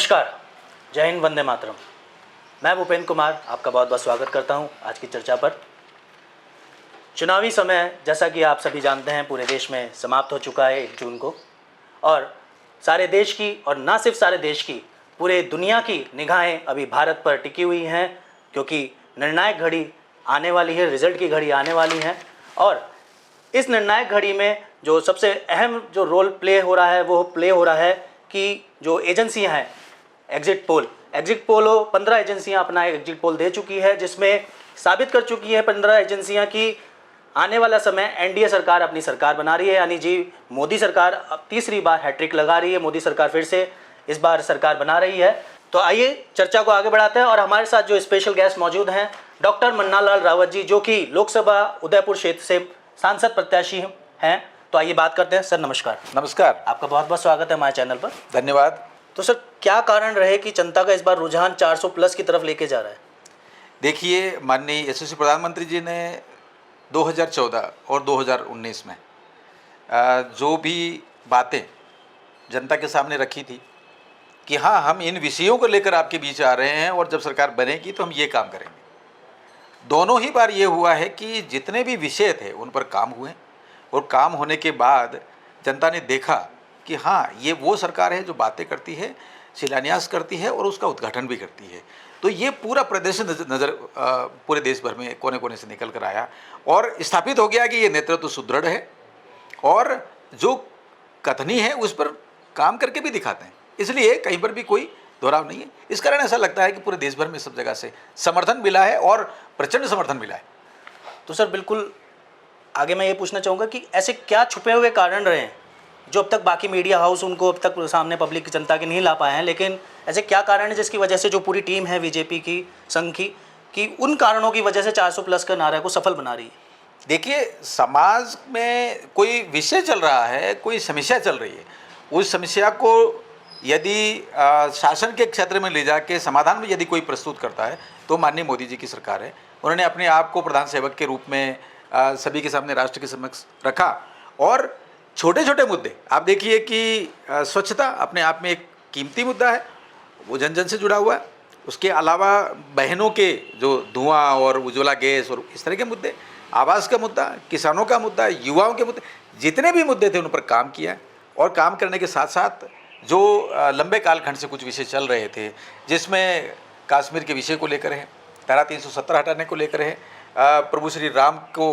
नमस्कार, जय हिंद, वंदे मातरम। मैं भूपेंद्र कुमार आपका बहुत बहुत स्वागत करता हूं आज की चर्चा पर। चुनावी समय जैसा कि आप सभी जानते हैं पूरे देश में समाप्त हो चुका है 1 जून को, और सारे देश की और ना सिर्फ सारे देश की, पूरे दुनिया की निगाहें अभी भारत पर टिकी हुई हैं, क्योंकि निर्णायक घड़ी आने वाली है, रिजल्ट की घड़ी आने वाली है। और इस निर्णायक घड़ी में जो सबसे अहम जो रोल प्ले हो रहा है वो प्ले हो रहा है कि जो एजेंसियां हैं, एग्जिट पोल 15 एजेंसियां अपना एग्जिट पोल दे चुकी है, जिसमें साबित कर चुकी है 15 एजेंसियां कि आने वाला समय एनडीए सरकार अपनी सरकार बना रही है, यानी जी मोदी सरकार अब तीसरी बार हैट्रिक लगा रही है। मोदी सरकार फिर से इस बार सरकार बना रही है। तो आइए चर्चा को आगे बढ़ाते हैं, और हमारे साथ जो स्पेशल गेस्ट मौजूद हैं डॉक्टर मन्नालाल रावत जी, जो कि लोकसभा उदयपुर क्षेत्र से सांसद प्रत्याशी हैं। तो आइए बात करते हैं। सर नमस्कार। नमस्कार, आपका बहुत बहुत स्वागत है हमारे चैनल पर। धन्यवाद। तो सर, क्या कारण रहे कि जनता का इस बार रुझान 400 प्लस की तरफ लेके जा रहा है? देखिए, माननीय यशस्वी प्रधानमंत्री जी ने 2014 और 2019 में जो भी बातें जनता के सामने रखी थी कि हाँ, हम इन विषयों को लेकर आपके बीच आ रहे हैं और जब सरकार बनेगी तो हम ये काम करेंगे, दोनों ही बार ये हुआ है कि जितने भी विषय थे उन पर काम हुए, और काम होने के बाद जनता ने देखा कि हाँ, ये वो सरकार है जो बातें करती है, शिलान्यास करती है और उसका उद्घाटन भी करती है। तो ये पूरा प्रदर्शन नज़र पूरे देश भर में कोने कोने से निकल कर आया और स्थापित हो गया कि ये नेतृत्व सुदृढ़ है और जो कथनी है उस पर काम करके भी दिखाते हैं। इसलिए कहीं पर भी कोई दोहराव नहीं है। इस कारण ऐसा लगता है कि पूरे देश भर में सब जगह से समर्थन मिला है और प्रचंड समर्थन मिला है। तो सर बिल्कुल आगे मैं ये पूछना चाहूँगा कि ऐसे क्या छुपे हुए कारण रहे हैं जो अब तक बाकी मीडिया हाउस उनको अब तक सामने पब्लिक जनता के नहीं ला पाए हैं, लेकिन ऐसे क्या कारण है जिसकी वजह से जो पूरी टीम है बीजेपी की संघ की, कि उन कारणों की वजह से 400 प्लस का नारा को सफल बना रही है? देखिए, समाज में कोई विषय चल रहा है, कोई समस्या चल रही है, उस समस्या को यदि शासन के क्षेत्र में ले जाके समाधान में यदि कोई प्रस्तुत करता है तो माननीय मोदी जी की सरकार है। उन्होंने अपने आप को प्रधान सेवक के रूप में सभी के सामने, राष्ट्र के समक्ष रखा। और छोटे छोटे मुद्दे आप देखिए कि स्वच्छता अपने आप में एक कीमती मुद्दा है, वो जन जन से जुड़ा हुआ है। उसके अलावा बहनों के जो धुआं और उज्ज्वला गैस और इस तरह के मुद्दे, आवास का मुद्दा, किसानों का मुद्दा, युवाओं के मुद्दे, जितने भी मुद्दे थे उन पर काम किया। और काम करने के साथ साथ जो लंबे कालखंड से कुछ विषय चल रहे थे, जिसमें कश्मीर के विषय को लेकर है, धारा 370 हटाने को लेकर है, प्रभु श्री राम को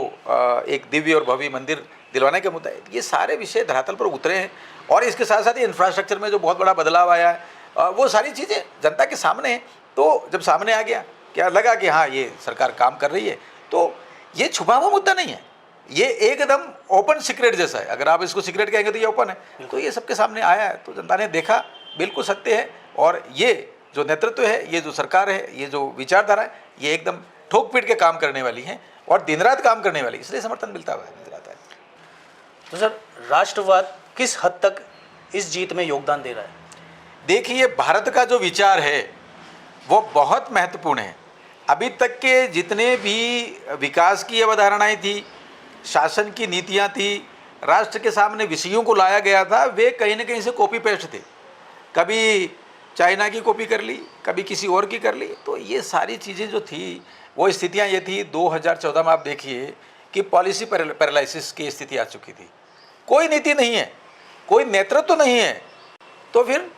एक दिव्य और भव्य मंदिर दिलवाने का मुद्दा है, ये सारे विषय धरातल पर उतरे हैं। और इसके साथ साथ इंफ्रास्ट्रक्चर में जो बहुत बड़ा बदलाव आया है, वो सारी चीज़ें जनता के सामने हैं। तो जब सामने आ गया, क्या लगा कि हाँ, ये सरकार काम कर रही है, तो ये छुपा हुआ मुद्दा नहीं है, ये एकदम ओपन सीक्रेट जैसा है। अगर आप इसको सीक्रेट कहेंगे तो ये ओपन है। तो ये सबके सामने आया है, तो जनता ने देखा, बिल्कुल सत्य है। और ये जो नेतृत्व है, ये जो सरकार है, ये जो विचारधारा है, ये एकदम ठोक पीट के काम करने वाली है और दिन रात काम करने वाली, इसलिए समर्थन मिलता हुआ नजर आता है। तो सर, राष्ट्रवाद किस हद तक इस जीत में योगदान दे रहा है? देखिए, भारत का जो विचार है वो बहुत महत्वपूर्ण है। अभी तक के जितने भी विकास की अवधारणाएं थी, शासन की नीतियां थी, राष्ट्र के सामने विषयों को लाया गया था, वे कहीं ना कहीं से कॉपी पेस्ट थे। कभी चाइना की कॉपी कर ली, कभी किसी और की कर ली। तो ये सारी चीज़ें जो थी, वो स्थितियां ये थी। 2014 में आप देखिए कि पॉलिसी पैरालिसिस की स्थिति आ चुकी थी। कोई नीति नहीं है, कोई नेतृत्व नहीं है, तो फिर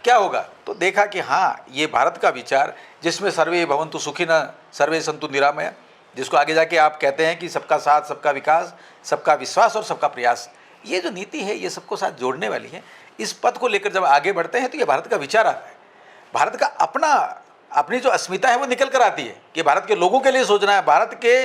क्या होगा? तो देखा कि हाँ, ये भारत का विचार, जिसमें सर्वे भवन्तु सुखिनः सर्वे सन्तु निरामया, जिसको आगे जाके आप कहते हैं कि सबका साथ, सबका विकास, सबका विश्वास और सबका प्रयास, ये जो नीति है ये सबको साथ जोड़ने वाली है। इस पथ को लेकर जब आगे बढ़ते हैं तो ये भारत का विचार आता है। भारत का अपनी जो अस्मिता है वो निकल कर आती है कि भारत के लोगों के लिए सोचना है, भारत के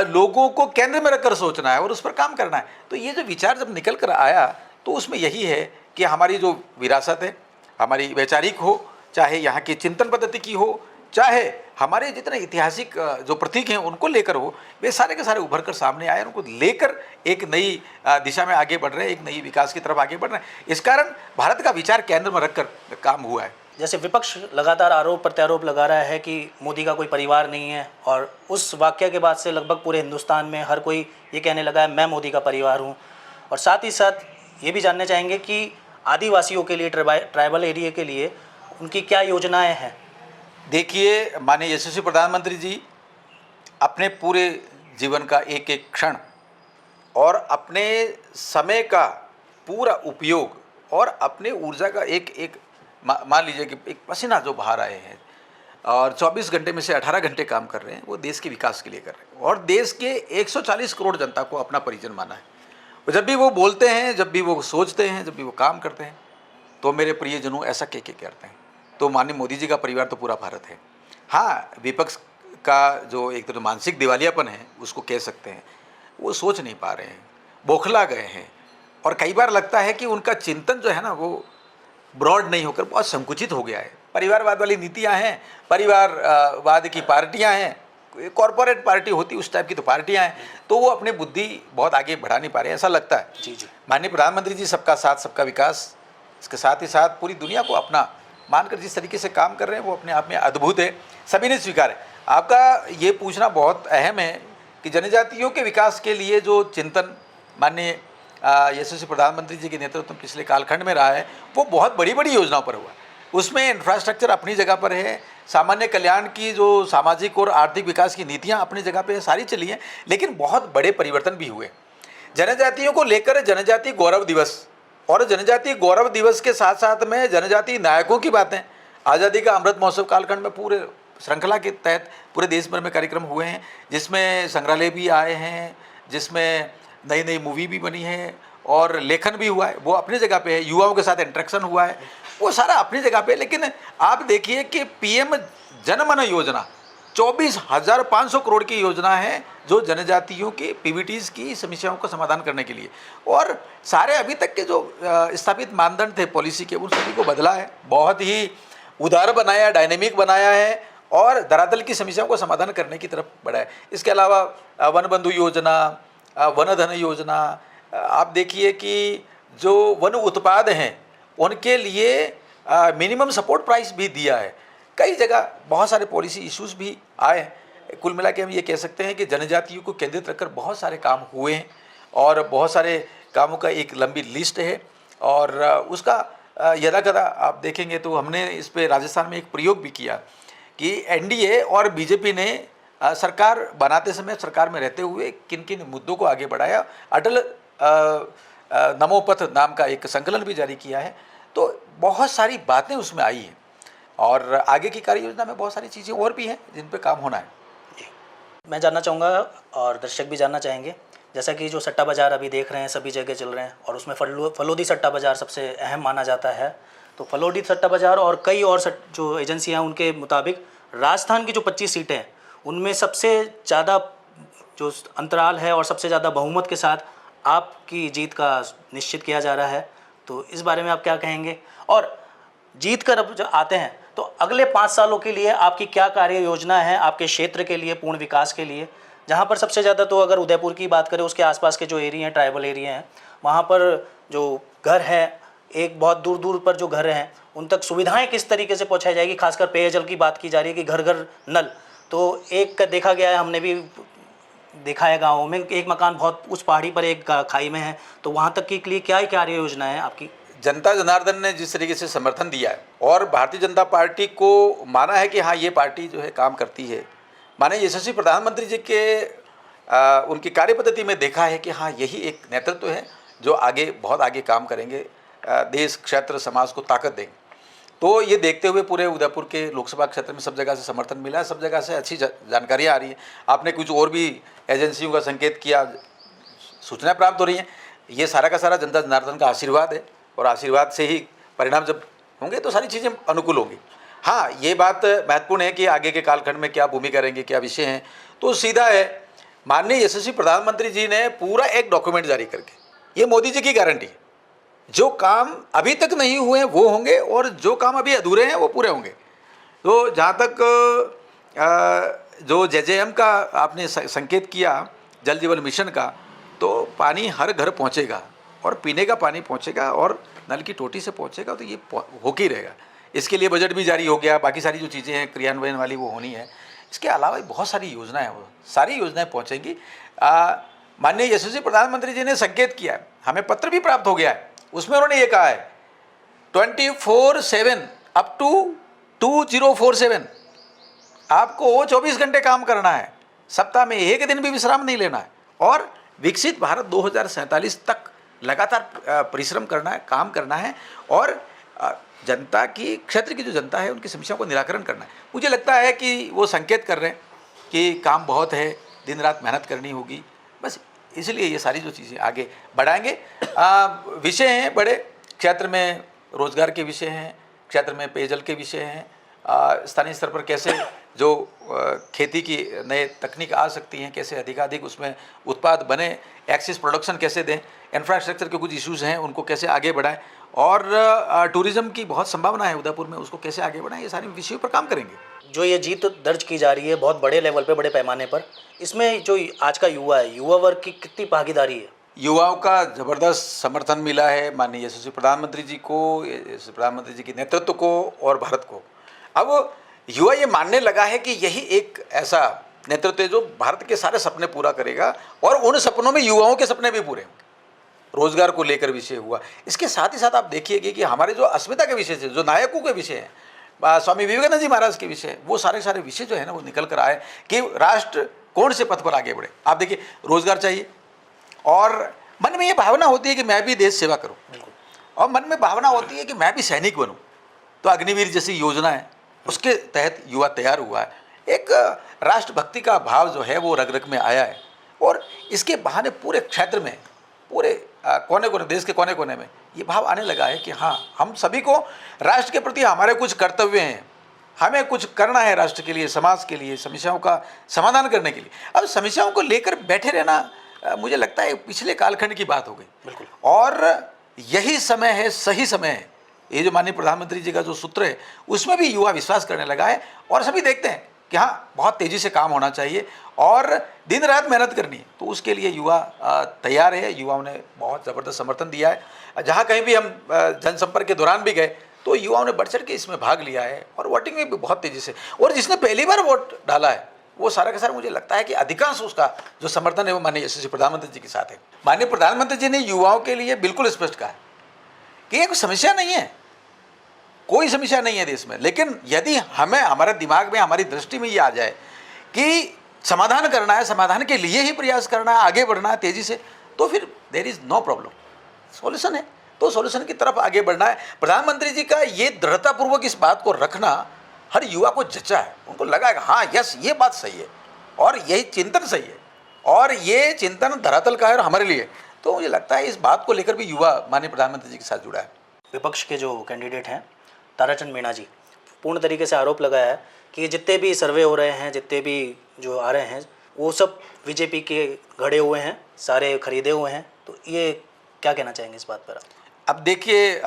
लोगों को केंद्र में रखकर सोचना है और उस पर काम करना है। तो ये जो विचार जब निकल कर आया तो उसमें यही है कि हमारी जो विरासत है, हमारी वैचारिक हो, चाहे यहाँ की चिंतन पद्धति की हो, चाहे हमारे जितने ऐतिहासिक जो प्रतीक हैं उनको लेकर हो, वे सारे के सारे उभर कर सामने आए, उनको लेकर एक नई दिशा में आगे बढ़ रहे हैं, एक नई विकास की तरफ आगे बढ़ रहे हैं। इस कारण भारत का विचार केंद्र में रखकर काम हुआ है। जैसे विपक्ष लगातार आरोप प्रत्यारोप लगा रहा है कि मोदी का कोई परिवार नहीं है, और उस वाक्य के बाद से लगभग पूरे हिंदुस्तान में हर कोई ये कहने लगा है मैं मोदी का परिवार हूँ। और साथ ही साथ ये भी जानना चाहेंगे कि आदिवासियों के लिए, ट्राइबल एरिया के लिए उनकी क्या योजनाएं हैं? देखिए, माननीय यशस्वी प्रधानमंत्री जी अपने पूरे जीवन का एक एक क्षण और अपने समय का पूरा उपयोग और अपने ऊर्जा का एक एक मान लीजिए कि एक पसीना जो बहा रहे हैं और 24 घंटे में से 18 घंटे काम कर रहे हैं, वो देश के विकास के लिए कर रहे हैं और देश के 140 करोड़ जनता को अपना परिजन माना है। और जब भी वो बोलते हैं, जब भी वो सोचते हैं, जब भी वो काम करते हैं, तो मेरे प्रियजनों ऐसा कह के करते हैं। तो माननीय मोदी जी का परिवार तो पूरा भारत है। हाँ, विपक्ष का जो एक तो मानसिक दिवालियापन है उसको कह सकते हैं, वो सोच नहीं पा रहे हैं, बौखला गए हैं और कई बार लगता है कि उनका चिंतन जो है ना वो ब्रॉड नहीं होकर बहुत संकुचित हो गया है। परिवारवाद वाली नीतियाँ हैं, परिवारवाद की पार्टियाँ हैं, कॉरपोरेट पार्टी होती उस टाइप की तो पार्टियाँ हैं, तो वो अपनी बुद्धि बहुत आगे बढ़ा नहीं पा रहे हैं, ऐसा लगता है। जी जी। माननीय प्रधानमंत्री जी सबका साथ सबका विकास, इसके साथ ही साथ पूरी दुनिया को अपना मानकर जिस तरीके से काम कर रहे हैं वो अपने आप में अद्भुत है, सभी ने स्वीकार है। आपका ये पूछना बहुत अहम है कि जनजातियों के विकास के लिए जो चिंतन माननीय यशस्वी प्रधानमंत्री जी के नेतृत्व में पिछले कालखंड में रहा है वो बहुत बड़ी बड़ी योजनाओं पर हुआ। उसमें इंफ्रास्ट्रक्चर अपनी जगह पर है, सामान्य कल्याण की जो सामाजिक और आर्थिक विकास की नीतियाँ अपनी जगह पर सारी चली हैं, लेकिन बहुत बड़े परिवर्तन भी हुए। जनजातियों को लेकर जनजातीय गौरव दिवस और जनजातीय गौरव दिवस के साथ साथ में जनजातीय नायकों की बातें, आज़ादी का अमृत महोत्सव कालखंड में पूरे श्रृंखला के तहत पूरे देश भर में कार्यक्रम हुए हैं, जिसमें संग्रहालय भी आए हैं, जिसमें नई नई मूवी भी बनी है और लेखन भी हुआ है, वो अपनी जगह पे है। युवाओं के साथ इंटरेक्शन हुआ है, वो सारा अपनी जगह पे है। लेकिन आप देखिए कि पीएम जनमन योजना 24,500 करोड़ की योजना है जो जनजातियों की पीवीटीज की समस्याओं का समाधान करने के लिए, और सारे अभी तक के जो स्थापित मानदंड थे पॉलिसी के उन सभी को बदला है, बहुत ही उदार बनाया, डायनेमिक बनाया है और धरातल की समस्याओं को समाधान करने की तरफ बढ़ाया। इसके अलावा वन बंधु योजना, वन धन योजना, आप देखिए कि जो वन उत्पाद हैं उनके लिए मिनिमम सपोर्ट प्राइस भी दिया है। कई जगह बहुत सारे पॉलिसी इश्यूज भी आए हैं। कुल मिला के हम ये कह सकते हैं कि जनजातियों को केंद्रित रखकर बहुत सारे काम हुए हैं और बहुत सारे कामों का एक लंबी लिस्ट है और उसका यदाकदा आप देखेंगे तो हमने इस पे राजस्थान में एक प्रयोग भी किया कि एनडीए और बीजेपी ने सरकार बनाते समय, सरकार में रहते हुए किन किन मुद्दों को आगे बढ़ाया। अटल नमोपथ नाम का एक संकलन भी जारी किया है, तो बहुत सारी बातें उसमें आई हैं और आगे की कार्य योजना में बहुत सारी चीज़ें और भी हैं जिन पे काम होना है। मैं जानना चाहूँगा और दर्शक भी जानना चाहेंगे, जैसा कि जो सट्टा बाज़ार अभी देख रहे हैं सभी जगह चल रहे हैं और उसमें फलोदी सट्टा बाज़ार सबसे अहम माना जाता है, तो फलोदी सट्टा बाज़ार और कई और जो एजेंसियाँ हैं उनके मुताबिक राजस्थान की जो 25 सीटें हैं उनमें सबसे ज़्यादा जो अंतराल है और सबसे ज़्यादा बहुमत के साथ आपकी जीत का निश्चित किया जा रहा है, तो इस बारे में आप क्या कहेंगे? और जीत कर अब जो आते हैं तो अगले 5 सालों के लिए आपकी क्या कार्य योजना है आपके क्षेत्र के लिए, पूर्ण विकास के लिए, जहाँ पर सबसे ज़्यादा तो अगर उदयपुर की बात करें उसके आसपास के जो एरिया हैं, ट्राइबल एरिया हैं, वहाँ पर जो घर है, एक बहुत दूर दूर पर जो घर हैं उन तक सुविधाएं किस तरीके से पहुँचाई जाएगी? खासकर पेयजल की बात की जा रही है कि घर घर नल, तो एक देखा गया है, हमने भी देखा है गाँव में, एक मकान बहुत उस पहाड़ी पर एक खाई में है, तो वहाँ तक के लिए क्या कार्य योजना है आपकी? जनता जनार्दन ने जिस तरीके से समर्थन दिया है और भारतीय जनता पार्टी को माना है कि हाँ ये पार्टी जो है काम करती है, माने यशस्वी प्रधानमंत्री जी के उनकी कार्य पद्धति में देखा है कि हाँ यही एक नेतृत्व है जो आगे बहुत आगे काम करेंगे, देश, क्षेत्र, समाज को ताकत देंगे। तो ये देखते हुए पूरे उदयपुर के लोकसभा क्षेत्र में सब जगह से समर्थन मिला है, सब जगह से अच्छी जानकारियाँ आ रही हैं। आपने कुछ और भी एजेंसियों का संकेत किया, सूचनाएं प्राप्त हो रही हैं, ये सारा का सारा जनता जनार्दन का आशीर्वाद है और आशीर्वाद से ही परिणाम जब होंगे तो सारी चीज़ें अनुकूल होंगी। हाँ, ये बात महत्वपूर्ण है कि आगे के कालखंड में क्या भूमिका रहेंगे, क्या विषय हैं, तो सीधा है माननीय यशस्वी प्रधानमंत्री जी ने पूरा एक डॉक्यूमेंट जारी करके, ये मोदी जी की गारंटी है, जो काम अभी तक नहीं हुए हैं वो होंगे और जो काम अभी अधूरे हैं वो पूरे होंगे। तो जहाँ तक जो JJM का आपने संकेत किया, जल जीवन मिशन का, तो पानी हर घर पहुँचेगा और पीने का पानी पहुँचेगा और नल की टोटी से पहुँचेगा, तो ये होके ही रहेगा। इसके लिए बजट भी जारी हो गया, बाकी सारी जो चीज़ें हैं क्रियान्वयन वाली वो होनी है। इसके अलावा बहुत सारी योजनाएं, वो सारी योजनाएं पहुँचेंगी। माननीय यशस्वी प्रधानमंत्री जी ने संकेत किया है, हमें पत्र भी प्राप्त हो गया है, उसमें उन्होंने ये कहा है 24/7 अप टू 2047 आपको वो 24 घंटे काम करना है, सप्ताह में एक दिन भी विश्राम नहीं लेना है, और विकसित भारत 2047 तक लगातार परिश्रम करना है, काम करना है, और जनता की, क्षेत्र की जो जनता है उनकी समस्याओं को निराकरण करना है। मुझे लगता है कि वो संकेत कर रहे हैं कि काम बहुत है, दिन रात मेहनत करनी होगी, बस इसलिए ये सारी जो चीज़ें आगे बढ़ाएंगे। विषय हैं बड़े, क्षेत्र में रोजगार के विषय हैं, क्षेत्र में पेयजल के विषय हैं, स्थानीय स्तर पर कैसे जो खेती की नए तकनीक आ सकती हैं, कैसे अधिकाधिक उसमें उत्पाद बने, एक्सेस प्रोडक्शन कैसे दें, इंफ्रास्ट्रक्चर के कुछ इश्यूज़ हैं उनको कैसे आगे बढ़ाएं, और टूरिज़्म की बहुत संभावना है उदयपुर में, उसको कैसे आगे बढ़ाएं, ये सारे विषयों पर काम करेंगे। जो ये जीत दर्ज की जा रही है बहुत बड़े लेवल पे, बड़े पैमाने पर, इसमें जो आज का युवा है, युवा वर्ग की कितनी भागीदारी है? युवाओं का ज़बरदस्त समर्थन मिला है माननीय यशस्वी प्रधानमंत्री जी को, यशस्वी प्रधानमंत्री जी के नेतृत्व को और भारत को। अब युवा ये मानने लगा है कि यही एक ऐसा नेतृत्व है जो भारत के सारे सपने पूरा करेगा, और उन सपनों में युवाओं के सपने भी पूरे होंगे। रोजगार को लेकर विषय हुआ, इसके साथ ही साथ आप देखिएगा कि हमारे जो अस्मिता के विषय थे, जो नायकों के विषय हैं, स्वामी विवेकानंद जी महाराज के विषय, वो सारे विषय जो है ना वो निकल कर आए कि राष्ट्र कौन से पथ पर आगे बढ़े। आप देखिए, रोजगार चाहिए और मन में ये भावना होती है कि मैं भी देश सेवा करूं, और मन में भावना होती है कि मैं भी सैनिक बनूं, तो अग्निवीर जैसी योजना है, उसके तहत युवा तैयार हुआ है। एक राष्ट्रभक्ति का भाव जो है वो रग रग में आया है, और इसके बहाने पूरे क्षेत्र में, पूरे कोने कोने, देश के कोने कोने में ये भाव आने लगा है कि हाँ, हम सभी को राष्ट्र के प्रति हमारे कुछ कर्तव्य हैं, हमें कुछ करना है राष्ट्र के लिए, समाज के लिए, समस्याओं का समाधान करने के लिए। अब समस्याओं को लेकर बैठे रहना मुझे लगता है पिछले कालखंड की बात हो गई। बिल्कुल। और यही समय है, सही समय है। ये जो माननीय प्रधानमंत्री जी का जो सूत्र है उसमें भी युवा विश्वास करने लगा है, और सभी देखते हैं कि हाँ, बहुत तेज़ी से काम होना चाहिए और दिन रात मेहनत करनी है, तो उसके लिए युवा तैयार है। युवाओं ने बहुत ज़बरदस्त समर्थन दिया है। जहाँ कहीं भी हम जनसंपर्क के दौरान भी गए तो युवाओं ने बढ़ चढ़ के इसमें भाग लिया है, और वोटिंग में भी बहुत तेज़ी से, और जिसने पहली बार वोट डाला है वो सारा का सारा, मुझे लगता है कि अधिकांश उसका जो समर्थन है वो माननीय यशस्वी प्रधानमंत्री जी के साथ है। माननीय प्रधानमंत्री जी ने युवाओं के लिए बिल्कुल स्पष्ट कहा है कि ये कोई समस्या नहीं है, कोई समस्या नहीं है देश में, लेकिन यदि हमें, हमारे दिमाग में, हमारी दृष्टि में ये आ जाए कि समाधान करना है, समाधान के लिए ही प्रयास करना है, आगे बढ़ना है तेज़ी से, तो फिर there is no problem, solution है, तो सॉल्यूशन की तरफ आगे बढ़ना है। प्रधानमंत्री जी का ये दृढ़तापूर्वक इस बात को रखना हर युवा को जचा है, उनको लगा है हाँ यस, ये बात सही है और यही चिंतन सही है, और ये चिंतन धरातल का है और हमारे लिए, तो मुझे लगता है इस बात को लेकर भी युवा माननीय प्रधानमंत्री जी के साथ जुड़ा है। विपक्ष के जो कैंडिडेट हैं ताराचंद मीणा जी, पूर्ण तरीके से आरोप लगाया है कि जितने भी सर्वे हो रहे हैं, जितने भी जो आ रहे हैं, वो सब बीजेपी के घड़े हुए हैं, सारे खरीदे हुए हैं, तो ये क्या कहना चाहेंगे इस बात पर? अब देखिए,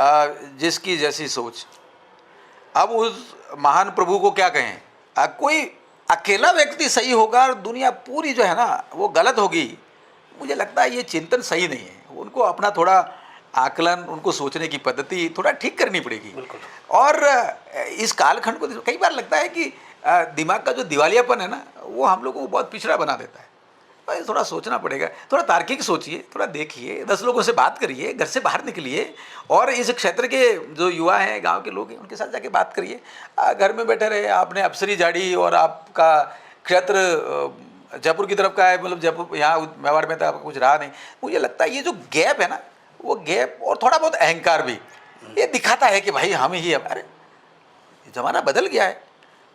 जिसकी जैसी सोच, अब उस महान प्रभु को क्या कहें। कोई अकेला व्यक्ति सही होगा और दुनिया पूरी जो है ना वो गलत होगी, मुझे लगता है ये चिंतन सही नहीं है। उनको अपना थोड़ा आकलन, उनको सोचने की पद्धति थोड़ा ठीक करनी पड़ेगी। बिल्कुल। और इस कालखंड को कई बार लगता है कि दिमाग का जो दिवालियापन है ना वो हम लोगों को बहुत पिछड़ा बना देता है। भाई थोड़ा सोचना पड़ेगा, थोड़ा तार्किक सोचिए, थोड़ा देखिए, 10 लोगों से बात करिए, घर से बाहर निकलिए, और इस क्षेत्र के जो युवा हैं, गांव के लोग हैं, उनके साथ जाके बात करिए। घर में बैठे रहे, आपने अफसरी झाड़ी और आपका क्षेत्र जयपुर की तरफ का है, मतलब जयपुर यहाँ मेवाड़ में तो आपका कुछ रहा नहीं। मुझे लगता है ये जो गैप है ना, वो गैप और थोड़ा बहुत अहंकार भी ये दिखाता है कि भाई हम ही, अरे ज़माना बदल गया है,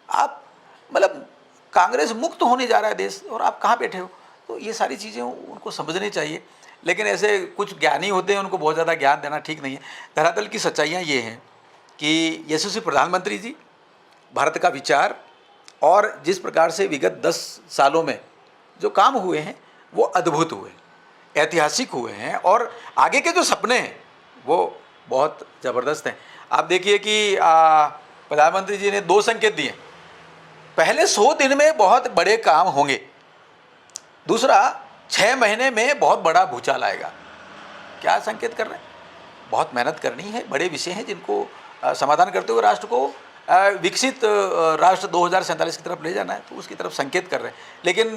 आप मतलब कांग्रेस मुक्त होने जा रहा है देश, और आप कहाँ बैठे हो। तो ये सारी चीज़ें उनको समझनी चाहिए, लेकिन ऐसे कुछ ज्ञानी होते हैं, उनको बहुत ज़्यादा ज्ञान देना ठीक नहीं है। धरातल की सच्चाइयाँ ये हैं कि यशस्वी प्रधानमंत्री जी, भारत का विचार, और जिस प्रकार से विगत 10 सालों में जो काम हुए हैं वो अद्भुत हुए, ऐतिहासिक हुए हैं, और आगे के जो सपने हैं वो बहुत ज़बरदस्त हैं। आप देखिए कि प्रधानमंत्री जी ने 2 संकेत दिए। पहले 100 दिन में बहुत बड़े काम होंगे, दूसरा 6 महीने में बहुत बड़ा भूचाल आएगा। क्या संकेत कर रहे हैं? बहुत मेहनत करनी है, बड़े विषय हैं जिनको समाधान करते हुए राष्ट्र को विकसित राष्ट्र 2047 की तरफ ले जाना है, तो उसकी तरफ संकेत कर रहे हैं। लेकिन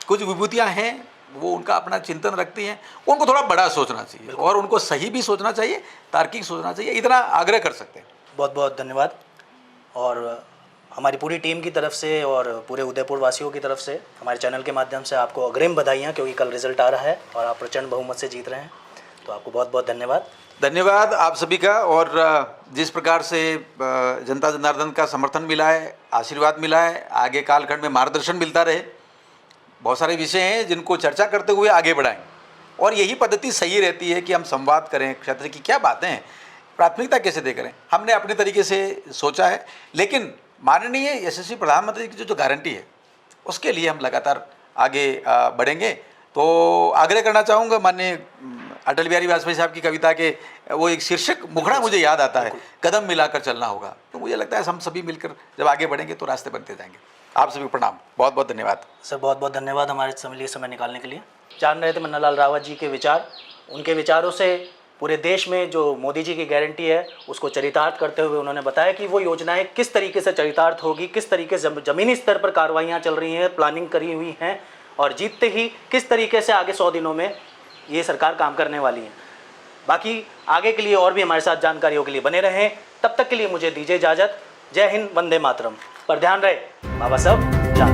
कुछ विभूतियाँ हैं, वो उनका अपना चिंतन रखती हैं, उनको थोड़ा बड़ा सोचना चाहिए, और उनको सही भी सोचना चाहिए, तार्किक सोचना चाहिए, इतना आग्रह कर सकते हैं। बहुत बहुत धन्यवाद। और हमारी पूरी टीम की तरफ से और पूरे उदयपुर वासियों की तरफ से हमारे चैनल के माध्यम से आपको अग्रिम बधाइयाँ, क्योंकि कल रिजल्ट आ रहा है और आप प्रचंड बहुमत से जीत रहे हैं। तो आपको बहुत बहुत धन्यवाद। धन्यवाद आप सभी का। और जिस प्रकार से जनता जनार्दन का समर्थन मिला है, आशीर्वाद मिला है, आगे कालखंड में मार्गदर्शन मिलता रहे। बहुत सारे विषय हैं जिनको चर्चा करते हुए आगे बढ़ाएं, और यही पद्धति सही रहती है कि हम संवाद करें, क्षेत्र की क्या बातें हैं, प्राथमिकता कैसे दे करें। हमने अपने तरीके से सोचा है, लेकिन माननीय यशस्वी प्रधानमंत्री की जो गारंटी है उसके लिए हम लगातार आगे बढ़ेंगे। तो आग्रह करना चाहूँगा, माननीय अटल बिहारी वाजपेयी साहब की कविता के वो एक शीर्षक मुखड़ा मुझे याद आता है, कदम मिलाकर चलना होगा। तो मुझे लगता है हम सभी मिलकर जब आगे बढ़ेंगे तो रास्ते बनते जाएंगे। आप सभी को प्रणाम, बहुत बहुत धन्यवाद। सर बहुत बहुत धन्यवाद हमारे लिए समय निकालने के लिए। जान रहे थे मन्नालाल रावत जी के विचार, उनके विचारों से पूरे देश में जो मोदी जी की गारंटी है उसको चरितार्थ करते हुए उन्होंने बताया कि वो योजनाएं किस तरीके से चरितार्थ होगी, किस तरीके से ज़मीनी स्तर पर कार्रवाइयाँ चल रही हैं, प्लानिंग करी हुई हैं, और जीतते ही किस तरीके से आगे 100 दिनों में ये सरकार काम करने वाली है। बाकी आगे के लिए और भी हमारे साथ जानकारियों के लिए बने रहें। तब तक के लिए मुझे दीजिए इजाज़त। जय हिंद, वंदे मातरम। पर ध्यान रहे, बाबा साहब जान